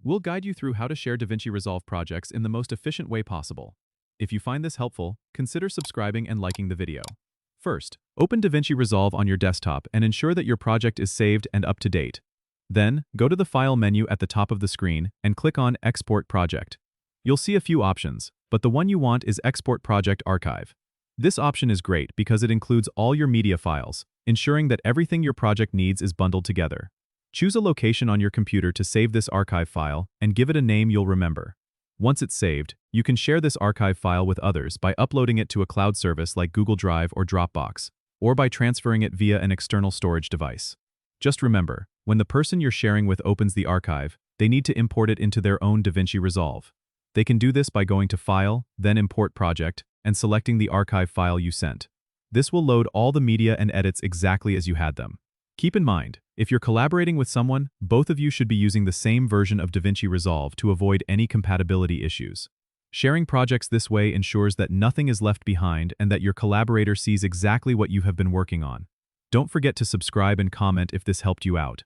We'll guide you through how to share DaVinci Resolve projects in the most efficient way possible. If you find this helpful, consider subscribing and liking the video. First, open DaVinci Resolve on your desktop and ensure that your project is saved and up to date. Then, go to the File menu at the top of the screen and click on Export Project. You'll see a few options, but the one you want is Export Project Archive. This option is great because it includes all your media files, ensuring that everything your project needs is bundled together. Choose a location on your computer to save this archive file and give it a name you'll remember. Once it's saved, you can share this archive file with others by uploading it to a cloud service like Google Drive or Dropbox, or by transferring it via an external storage device. Just remember, when the person you're sharing with opens the archive, they need to import it into their own DaVinci Resolve. They can do this by going to File, then Import Project, and selecting the archive file you sent. This will load all the media and edits exactly as you had them. Keep in mind, if you're collaborating with someone, both of you should be using the same version of DaVinci Resolve to avoid any compatibility issues. Sharing projects this way ensures that nothing is left behind and that your collaborator sees exactly what you have been working on. Don't forget to subscribe and comment if this helped you out.